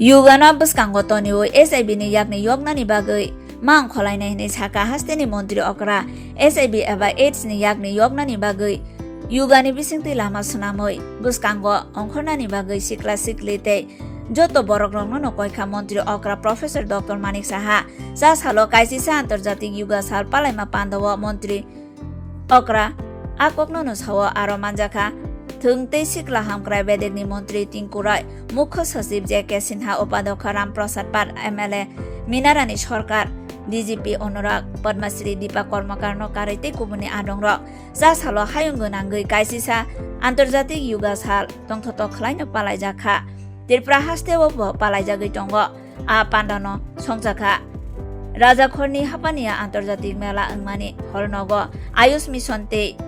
Yugana buskango toniwo SIB ni yakni yognani bagui mang kholainai ni saka hasteni montri okra SIB aba AIDS ni yakni yognani bagui Yugani bisingti lama sunamoi buskango ongkhonani bagui sikla siklite joto borok rongno koikha montri okra Professor Dr. Manik Saha sa salo kaisisa antarjatik yuga sal palaima pandawa montri okra akokno no sawa aro manjaka Thungtei sikla hamkrai bedekni montri Tingkurai mukho sachib JK Sinha upadhyaksh Ram Prasad Pat MLA Minarani Sarkar DGP Anurag Padmasri Deepa Karmakar no karaitei kubuni adongrok sa salo hayung gonangui kaisisa antarjatik yuga sal tongthoto khlaino palaijakha Tripura hasteo bo palaijagui tongo a pandano songjaka Rajakhorni hapania antarjatik mela wngmani holnogo Ayush Mission tei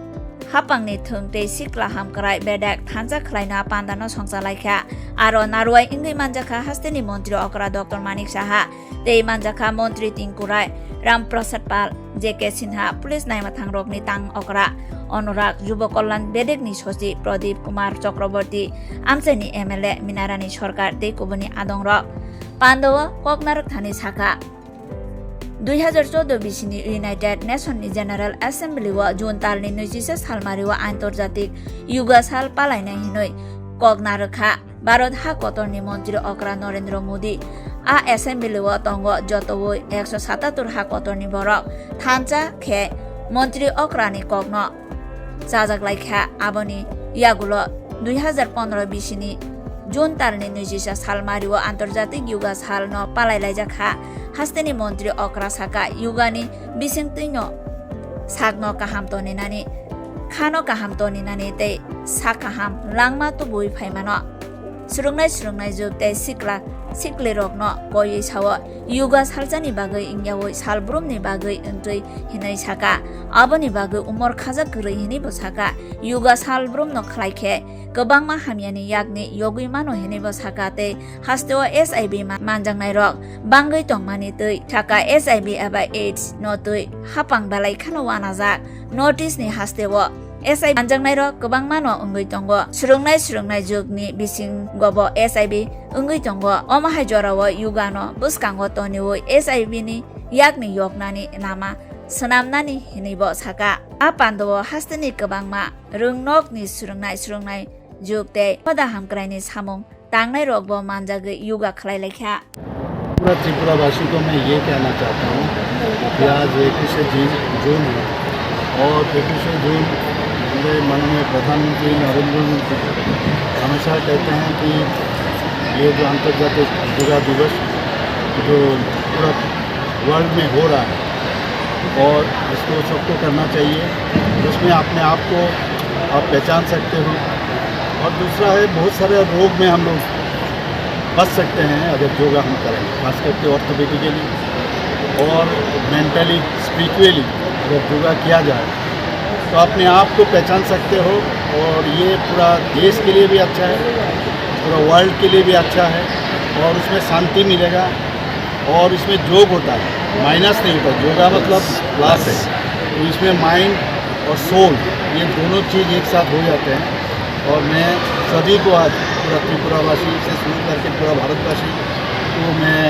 hapangni thungtei sikla hamkrai bedek thanja khlaina pandano songchalaikha aro naruai ingui manjaka hasteni montri okra Dr. Manik Saha tei manjaka montri Tingkurai Ram Prasad Pal JK Sinha Police Naimathang rokni tang okra Anurag Yuba Kollan bedekni sochi Pradip Kumar Chakraborty Amchaini MLA Minarani Sarkar tei kubuni adongrok Pandawa Koknarak Thani Saka 2014 bisini United Nations General Assembly wa June talni 26 salmari wa antarjatik yuga sal palainai hinoi koknarakha Bharat ha kotorni montri okra Narendra Modi a assembly wa tongo jotowoi 177 ha kotorni borok thancha khe montri okrani kokno chajaklaikha aboni yagulo 2015 bisini June talni 26 salmari wa antarjatik yuga sal no palailajakha hasteni montri okra saka yugani bisingtino sakno kaham toninani khano kaham toninani tei sakaham langma tu bui phaimano surungnai juk tei sikle rokno koi sawa yuga saljani bagui ingyawoi salbrumni bagui entui hinai saka aboni bagui umor khaja gurui hini bo saka yuga salbrumno khlaikhe gobangma hamiani yakni yogui mano hini bo saka tei hasteo SIB manjangnai rok bangui tongmani tei saka SIB aba AIDS no tei hapang balai khano wanajak notice ni hasteo SIB manjangnai rok gobangma no ungui tongo surungnai jugni bising gobo SIB ungui tongo omahai jorawo yugano buskango toniwo SIB ni yakni yognani nama sonamnani hinibo saka apandawo hasteni gobangma rungnokni surungnai jugte pada hamkraini samung tangnai rokbo manjagui yuga khlailekha पूरा त्रिपुरावासी को मैं ये कहना चाहता हूँ कि आज 21 जून है और 21 जून हमारे माननीय प्रधानमंत्री नरेंद्र मोदी हमेशा कहते हैं कि ये जो अंतर्जातीय युवा दिवस जो पूरा वर्ल्ड में हो रहा है और इसको सबको करना चाहिए उसमें अपने आप को आप पहचान सकते हो और दूसरा है बहुत सारे रोग में हम लोग बच सकते हैं अगर योगा हम करें खास करके ऑर्थोपेडिकली और मेंटली स्पिरिचुअली अगर योगा किया जाए तो अपने आप को पहचान सकते हो और ये पूरा देश के लिए भी अच्छा है पूरा वर्ल्ड के लिए भी अच्छा है और उसमें शांति मिलेगा और इसमें योग होता है माइनस नहीं होता योगा मतलब प्लस है तो इसमें माइंड और सोल ये दोनों चीज़ एक साथ हो जाते हैं और मैं सभी को आज पूरा त्रिपुरावासी से शुरू करके पूरा भारतवासी को मैं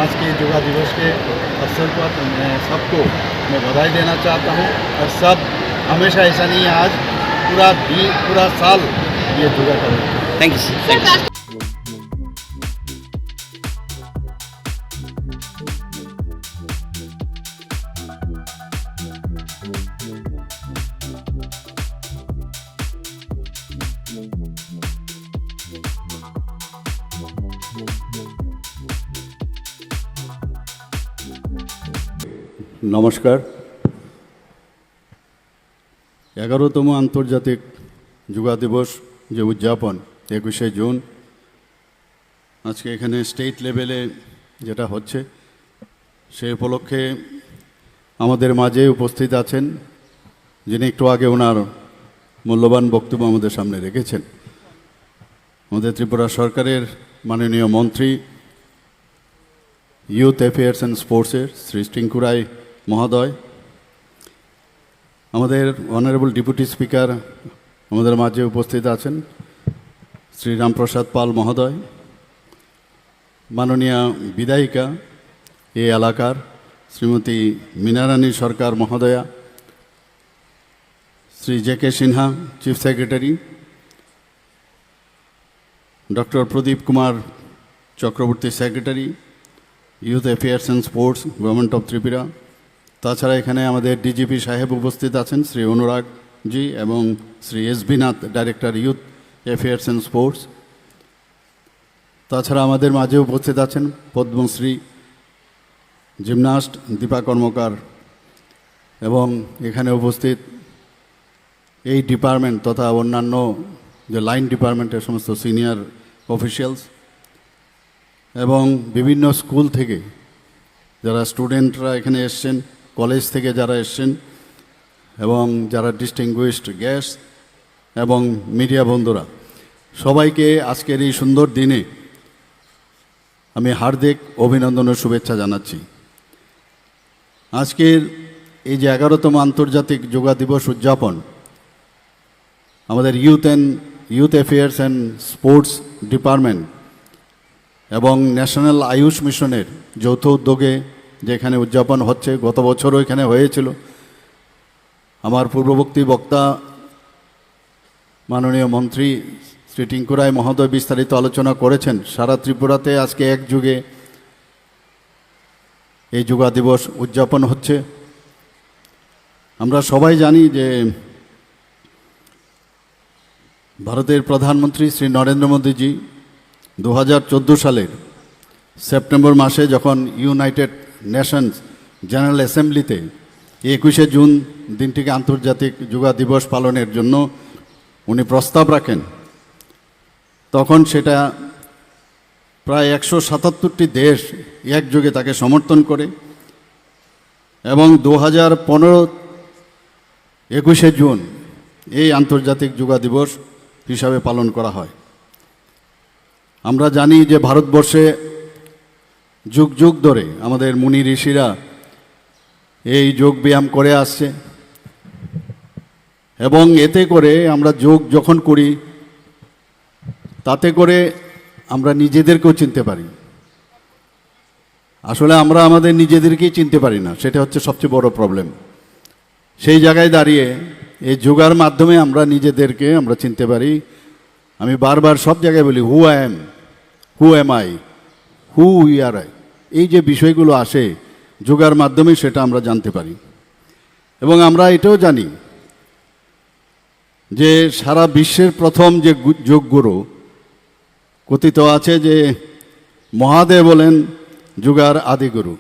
आज के योगा दिवस के अवसर पर मैं सबको मैं बधाई देना चाहता हूँ और सब हमेशा ऐसा नहीं है आज पूरा साल ये योगा करें थैंक यू নমস্কার 11তম আন্তর্জাতিক যোগা দিবস যে উদযাপন 21শে জুন আজকে এখানে স্টেট লেভেলে যেটা হচ্ছে সেই উপলক্ষে আমাদের মাঝে উপস্থিত আছেন যিনি একটু আগে ওনার মূল্যবান বক্তব্য আমাদের সামনে রেখেছেন আমাদের ত্রিপুরা সরকারের মাননীয় মন্ত্রী ইউথ অ্যাফেয়ার্স অ্যান্ড স্পোর্টসের শ্রী টিঙ্কুরাই মহোদয় আমাদের অনারেবল ডেপুটি স্পিকার আমাদের মাঝে উপস্থিত আছেন শ্রী রামপ্রসাদ পাল মহোদয় মাননীয় বিধায়িকা এই এলাকার শ্রীমতী মীনারানী সরকার মহোদয়া, Shri JK. Sinha chief secretary, doctor Pradip Kumar Chakraborty secretary, youth affairs and sports, government of Tripura. তাছাড়া এখানে আমাদের ডিজিপি সাহেব উপস্থিত আছেন, শ্রী অনুরাগ জি, এবং Shri SB. Nath, director youth affairs and sports. তাছাড়া আমাদের মাঝে উপস্থিত আছেন পদ্মশ্রী জিমনাস্ট দীপা কর্মকার, এবং এখানে উপস্থিত এই ডিপার্টমেন্ট তথা অন্যান্য যে লাইন ডিপার্টমেন্টের সমস্ত সিনিয়র অফিসিয়ালস, এবং বিভিন্ন স্কুল থেকে যারা স্টুডেন্টরা এখানে এসছেন, কলেজ থেকে যারা এসছেন, এবং যারা ডিস্টিংগুইশড গেস্ট এবং মিডিয়া বন্ধুরা, সবাইকে আজকের এই সুন্দর দিনে আমি হার্দিক অভিনন্দন ও শুভেচ্ছা জানাচ্ছি। আজকের এই যে 11তম আন্তর্জাতিক যোগা দিবস উদযাপন আমাদের youth affairs and sports department এবং ন্যাশনাল আয়ুষ মিশনের যৌথ উদ্যোগে যেখানে উদযাপন হচ্ছে, গত বছরও এখানে হয়েছিল। আমার পূর্ববর্তী বক্তা মাননীয় মন্ত্রী শ্রী টিঙ্কু রায় মহোদয় বিস্তারিত আলোচনা করেছেন। সারা ত্রিপুরাতে আজকে একযোগে এই যোগা দিবস উদযাপন হচ্ছে। আমরা সবাই জানি যে ভারতের প্রধানমন্ত্রী শ্রী নরেন্দ্র মোদীজি 2014 সালের সেপ্টেম্বর মাসে যখন ইউনাইটেড নেশনস জেনারেল অ্যাসেম্বলিতে 21শে জুন দিনটিকে আন্তর্জাতিক যোগা দিবস পালনের জন্য উনি প্রস্তাব রাখেন, তখন সেটা প্রায় 177টি দেশ একযোগে তাকে সমর্থন করে, এবং 2015 জুন এই আন্তর্জাতিক যোগা দিবস হিসাবে পালন করা হয়। আমরা জানি যে ভারতবর্ষে যুগ যুগ ধরে আমাদের মুনি ঋষিরা এই যোগ ব্যায়াম করে আসছে, এবং এতে করে আমরা যোগ যখন করি তাতে করে আমরা নিজেদেরকেও চিনতে পারি। আসলে আমরা আমাদের নিজেদেরকেই চিনতে পারি না, সেটা হচ্ছে সবচেয়ে বড় প্রবলেম। সেই জায়গায় দাঁড়িয়ে এই যোগার মাধ্যমে আমরা নিজেদেরকে আমরা চিনতে পারি। আমি বারবার সব জায়গায় বলি who am I, who we are I, এই যে বিষয়গুলো আসে যোগার মাধ্যমে সেটা আমরা জানতে পারি। এবং আমরা এটাও জানি যে সারা বিশ্বের প্রথম যে যোগগুরু কথিত আছে যে মহাদেব বলেন যোগার আদিগুরু।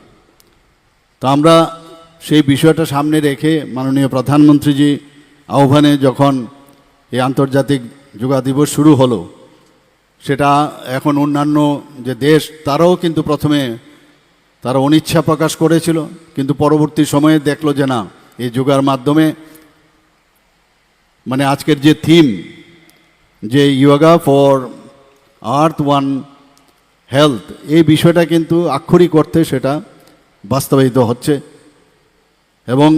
তা আমরা সেই বিষয়টা সামনে রেখে মাননীয় প্রধানমন্ত্রীজি আহ্বানে যখন এই আন্তর্জাতিক যোগা দিবস শুরু হলো, সেটা এখন অন্যান্য যে দেশ তারাও কিন্তু প্রথমে তারা অনিচ্ছা প্রকাশ করেছিল, কিন্তু পরবর্তী সময়ে দেখলো যে না, এই যোগার মাধ্যমে মানে আজকের যে থিম যে yoga for earth one health, এই বিষয়টা কিন্তু আক্ষরিক অর্থে সেটা বাস্তবায়িত হচ্ছে, এবং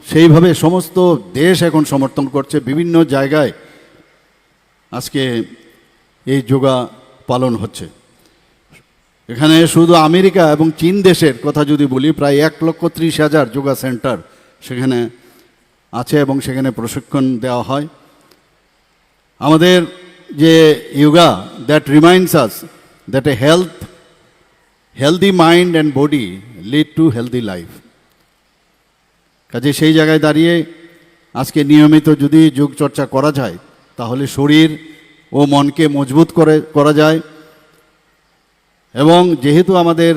সেইভাবে সমস্ত দেশ এখন সমর্থন করছে। বিভিন্ন জায়গায় আজকে এই যোগা পালন হচ্ছে। এখানে শুধু আমেরিকা এবং চীন দেশের কথা যদি বলি, প্রায় 1,30,000 যোগা সেন্টার সেখানে আছে এবং সেখানে প্রশিক্ষণ দেওয়া হয়। আমাদের যে yoga that reminds us that a healthy mind and body lead to healthy life. কাজে সেই জায়গায় দাঁড়িয়ে আজকে নিয়মিত যদি যোগ চর্চা করা যায় তাহলে শরীর ও মনকে মজবুত করা যায়। এবং যেহেতু আমাদের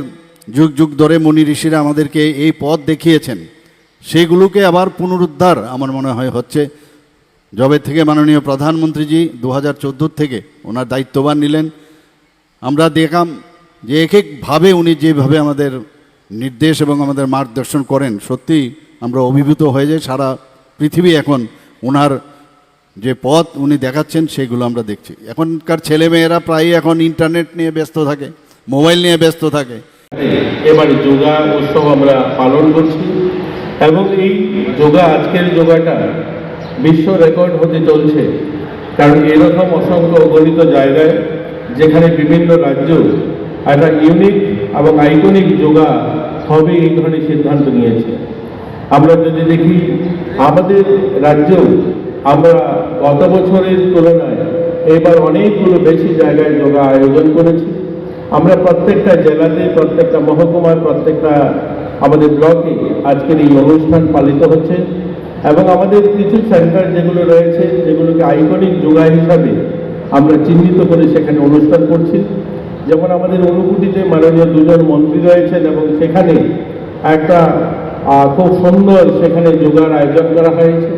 যুগ যুগ ধরে মুনি ঋষিরা আমাদেরকে এই পথ দেখিয়েছেন, সেগুলোকে আবার পুনরুদ্ধার আমার মনে হয় হচ্ছে। যবে থেকে মাননীয় প্রধানমন্ত্রীজি 2014 থেকে ওনার দায়িত্বভার নিলেন, আমরা দেখলাম যে এক একভাবে উনি যেভাবে আমাদের নির্দেশ এবং আমাদের মার্গদর্শন করেন, সত্যি আমরা অভিভূত হয়ে যাই। সারা পৃথিবী এখন ওনার যে পথ উনি দেখাচ্ছেন সেগুলো আমরা দেখছি। এখনকার ছেলেমেয়েরা প্রায়ই এখন ইন্টারনেট নিয়ে ব্যস্ত থাকে, মোবাইল নিয়ে ব্যস্ত থাকে। এবারে যোগা উৎসব আমরা পালন করছি, এবং এই যোগা আজকের যোগাটা বিশ্ব রেকর্ড হতে চলছে। কারণ এরকম অসংখ্য অগণিত জায়গায় যেখানে বিভিন্ন রাজ্য একটা ইউনিক এবং আইকনিক যোগা হবে এই ধরনের সিদ্ধান্ত নিয়েছে। আমরা যদি দেখি আমাদের রাজ্যেও আমরা গত বছরের তুলনায় এবার অনেকগুলো বেশি জায়গায় যোগা আয়োজন করেছি। আমরা প্রত্যেকটা জেলাতে, প্রত্যেকটা মহকুমার, প্রত্যেকটা আমাদের ব্লকে আজকের এই অনুষ্ঠান পালিত হচ্ছে এবং আমাদের কিছু সেন্টার যেগুলো রয়েছে যেগুলোকে আইকনিক যোগা হিসাবে আমরা চিহ্নিত করে সেখানে অনুষ্ঠান করছি। যেমন আমাদের ঊনকোটিতে মাননীয় দুজন মন্ত্রী রয়েছেন এবং সেখানে একটা খুব সুন্দর সেখানে যোগার আয়োজন করা হয়েছে।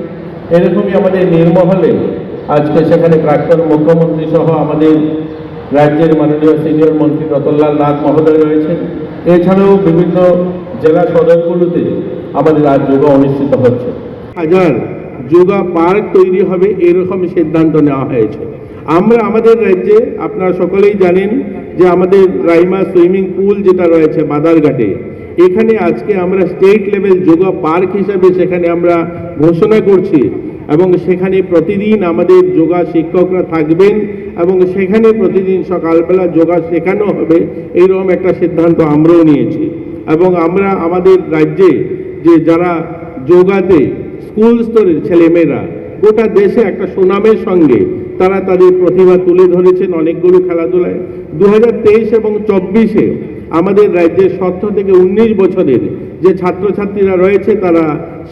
এরকমই আমাদের নির্মহলে আজকে সেখানে প্রাক্তন মুখ্যমন্ত্রী সহ আমাদের রাজ্যের মাননীয় সিনিয়র মন্ত্রী রতনলাল নাথ মহোদয় রয়েছেন। এছাড়াও বিভিন্ন জেলা সদরগুলোতে আমাদের আজ যোগা অনুষ্ঠিত হচ্ছে। হাজার যোগা পার্ক তৈরি হবে এরকম সিদ্ধান্ত নেওয়া হয়েছে। আমরা আমাদের রাজ্যে আপনারা সকলেই জানেন যে আমাদের রাইমা সুইমিং পুল যেটা রয়েছে বাদারঘাটে, এখানে আজকে আমরা স্টেট লেভেল যোগা পার্ক হিসাবে সেখানে আমরা ঘোষণা করছি এবং সেখানে প্রতিদিন আমাদের যোগা শিক্ষকরা থাকবেন এবং সেখানে প্রতিদিন সকালবেলা যোগা শেখানো হবে, এইরকম একটা সিদ্ধান্ত আমরাও নিয়েছি। এবং আমরা আমাদের রাজ্যে যে যারা যোগাতে স্কুল স্তরের ছেলেমেয়েরা গোটা দেশে একটা সুনামের সঙ্গে তারা তাদের প্রতিভা তুলে ধরেছেন অনেকগুলো খেলাধুলায়। 2023 এবং 24-এ আমাদের রাজ্যের 17 থেকে 19 বছরের যে ছাত্রছাত্রীরা রয়েছে তারা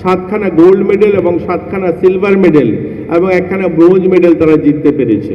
7খানা গোল্ড মেডেল এবং 7খানা সিলভার মেডেল এবং 1খানা ব্রোঞ্জ মেডেল তারা জিততে পেরেছে।